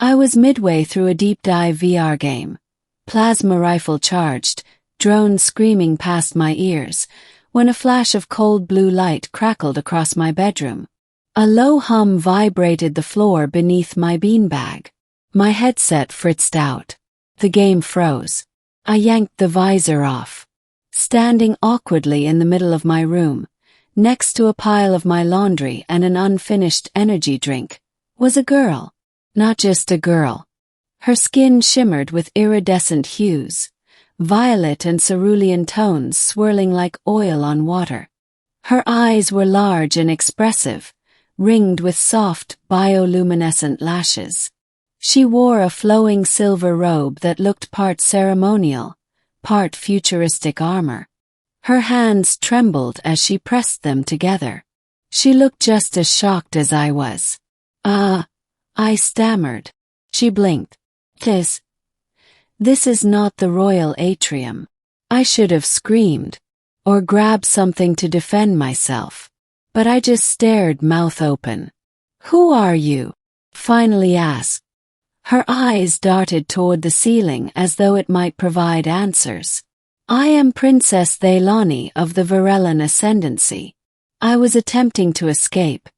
I was midway through a deep dive VR game. Plasma rifle charged, drones screaming past my ears, when a flash of cold blue light crackled across my bedroom. A low hum vibrated the floor beneath my beanbag. My headset fritzed out. The game froze. I yanked the visor off. Standing awkwardly in the middle of my room, next to a pile of my laundry and an unfinished energy drink, was a girl. Not just a girl. Her skin shimmered with iridescent hues, violet and cerulean tones swirling like oil on water. Her eyes were large and expressive, ringed with soft, bioluminescent lashes. She wore a flowing silver robe that looked part ceremonial, part futuristic armor. Her hands trembled as she pressed them together. She looked just as shocked as I was. I stammered. She blinked. This is not the royal atrium. I should have screamed, or grabbed something to defend myself. But I just stared, mouth open. Who are you? Finally asked. Her eyes darted toward the ceiling as though it might provide answers. I am Princess Thailani of the Varellan Ascendancy. I was attempting to escape,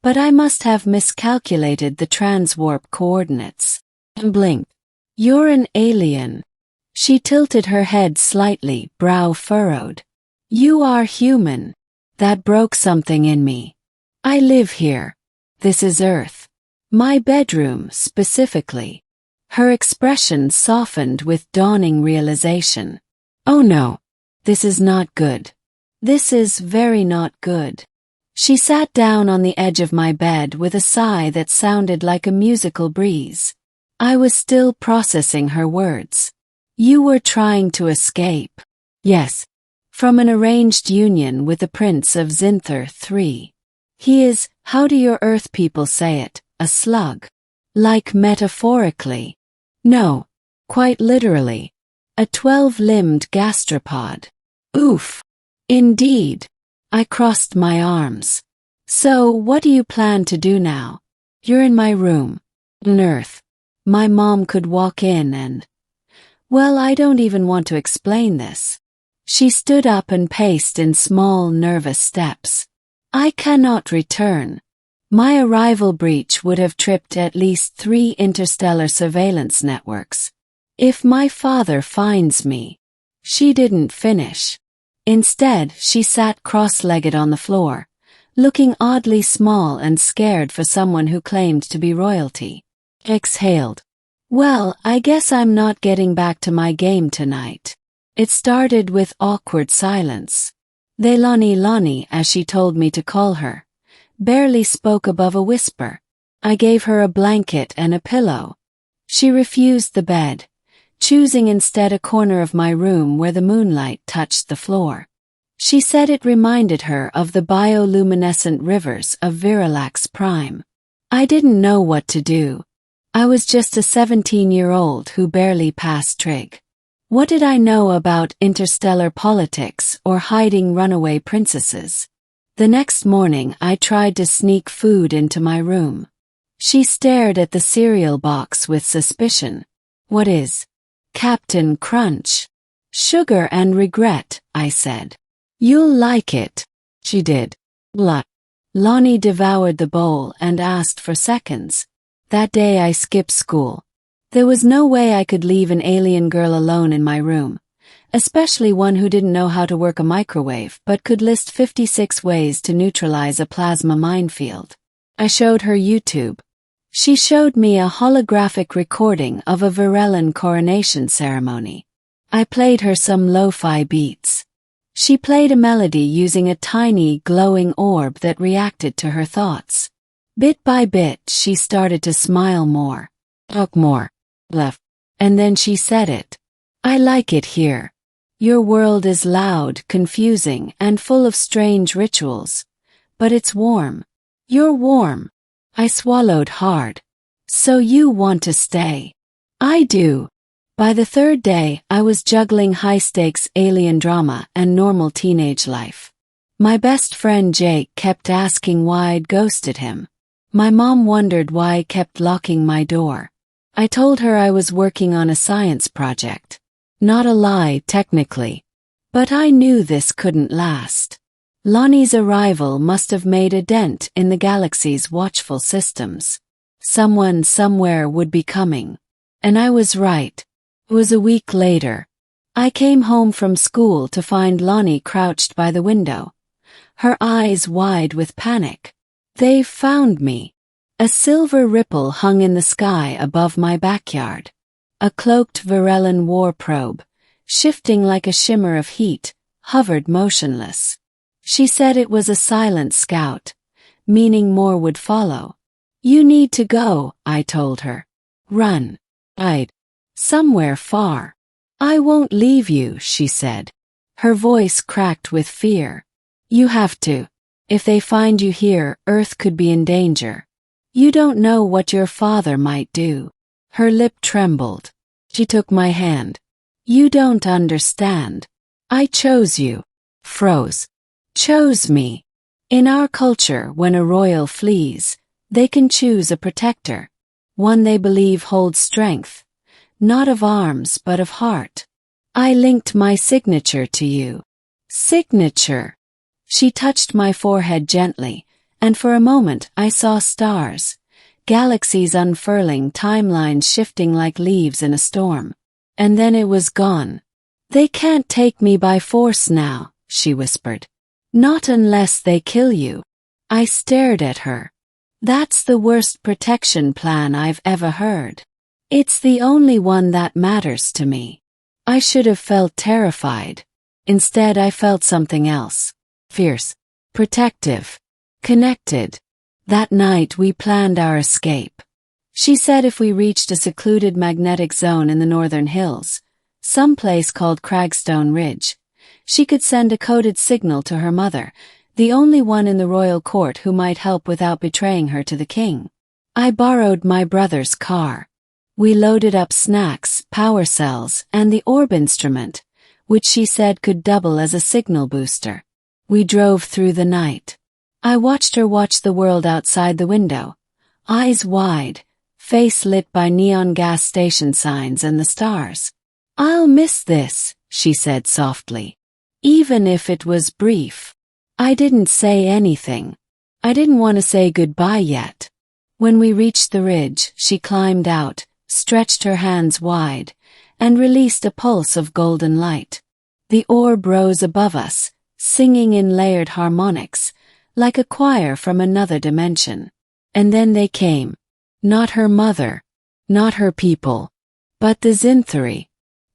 but I must have miscalculated the transwarp coordinates. And blinked. You're an alien. She tilted her head slightly, brow furrowed. You are human. That broke something in me. I live here. This is Earth. My bedroom, specifically. Her expression softened with dawning realization. Oh no. This is not good. This is very not good. She sat down on the edge of my bed with a sigh that sounded like a musical breeze. I was still processing her words. You were trying to escape. Yes. From an arranged union with the Prince of Zinther III. He is, how do your Earth people say it, a slug? Like metaphorically? No. Quite literally. A 12-limbed gastropod. Oof. Indeed. I crossed my arms. So, what do you plan to do now? You're in my room. On Earth. My mom could walk in and... Well, I don't even want to explain this. She stood up and paced in small, nervous steps. I cannot return. My arrival breach would have tripped at least 3 interstellar surveillance networks. If my father finds me... She didn't finish. Instead, she sat cross-legged on the floor, looking oddly small and scared for someone who claimed to be royalty. Exhaled. Well, I guess I'm not getting back to my game tonight. It started with awkward silence. Thailani, as she told me to call her, barely spoke above a whisper. I gave her a blanket and a pillow. She refused the bed, choosing instead a corner of my room where the moonlight touched the floor. She said it reminded her of the bioluminescent rivers of Virilax Prime. I didn't know what to do. I was just a 17-year-old who barely passed trig. What did I know about interstellar politics or hiding runaway princesses? The next morning I tried to sneak food into my room. She stared at the cereal box with suspicion. What is? Captain Crunch. Sugar and regret, I said. You'll like it. She did. Blah. Lonnie devoured the bowl and asked for seconds. That day I skipped school. There was no way I could leave an alien girl alone in my room, especially one who didn't know how to work a microwave but could list 56 ways to neutralize a plasma minefield. I showed her YouTube. She showed me a holographic recording of a Varellan coronation ceremony. I played her some lo-fi beats. She played a melody using a tiny, glowing orb that reacted to her thoughts. Bit by bit, she started to smile more. Talk more. Left. And then she said it. I like it here. Your world is loud, confusing, and full of strange rituals. But it's warm. You're warm. I swallowed hard. So you want to stay? I do. By the 3rd day, I was juggling high-stakes alien drama and normal teenage life. My best friend Jake kept asking why I'd ghosted him. My mom wondered why I kept locking my door. I told her I was working on a science project. Not a lie, technically. But I knew this couldn't last. Lonnie's arrival must have made a dent in the galaxy's watchful systems. Someone somewhere would be coming. And I was right. It was a week later. I came home from school to find Lonnie crouched by the window, her eyes wide with panic. "They've found me." A silver ripple hung in the sky above my backyard. A cloaked Varellan war probe, shifting like a shimmer of heat, hovered motionless. She said it was a silent scout, meaning more would follow. "You need to go," I told her. "Run. Somewhere far." "I won't leave you," she said. Her voice cracked with fear. "You have to. If they find you here, Earth could be in danger. You don't know what your father might do." Her lip trembled. She took my hand. "You don't understand. I chose you." Froze. Chose me. In our culture, when a royal flees, they can choose a protector. One they believe holds strength. Not of arms, but of heart. "I linked my signature to you." Signature. She touched my forehead gently, and for a moment I saw stars. Galaxies unfurling, timelines shifting like leaves in a storm. And then it was gone. "They can't take me by force now," she whispered. "Not unless they kill you." I stared at her. "That's the worst protection plan I've ever heard. It's the only one that matters to me." I should have felt terrified. Instead, I felt something else. Fierce. Protective. Connected. That night we planned our escape. She said if we reached a secluded magnetic zone in the northern hills, some place called Cragstone Ridge, she could send a coded signal to her mother, the only one in the royal court who might help without betraying her to the king. I borrowed my brother's car. We loaded up snacks, power cells, and the orb instrument, which she said could double as a signal booster. We drove through the night. I watched her watch the world outside the window, eyes wide, face lit by neon gas station signs and the stars. "I'll miss this," she said softly. Even if it was brief. I didn't say anything. I didn't want to say goodbye yet. When we reached the ridge, she climbed out, stretched her hands wide, and released a pulse of golden light. The orb rose above us, singing in layered harmonics, like a choir from another dimension. And then they came. Not her mother, not her people, but the Zinthari.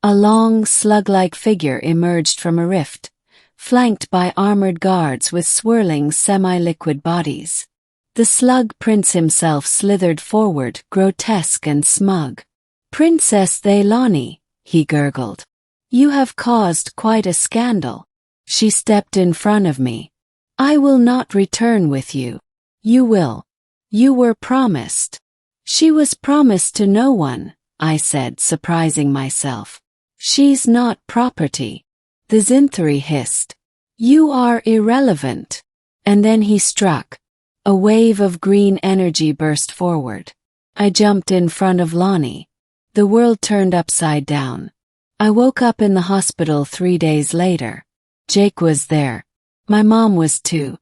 A long, slug-like figure emerged from a rift, flanked by armored guards with swirling semi-liquid bodies. The slug prince himself slithered forward, grotesque and smug. "Princess Thailani," he gurgled. "You have caused quite a scandal." She stepped in front of me. "I will not return with you." "You will. You were promised." "She was promised to no one," I said, surprising myself. "She's not property." The Zinthari hissed. "You are irrelevant." And then he struck. A wave of green energy burst forward. I jumped in front of Lonnie. The world turned upside down. I woke up in the hospital 3 days later. Jake was there. My mom was too.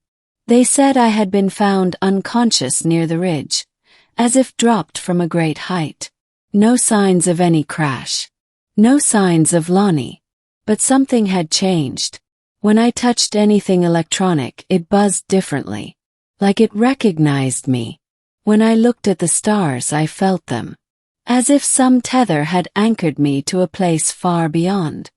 They said I had been found unconscious near the ridge, as if dropped from a great height. No signs of any crash. No signs of Lonnie. But something had changed. When I touched anything electronic, it buzzed differently. Like it recognized me. When I looked at the stars, I felt them. As if some tether had anchored me to a place far beyond.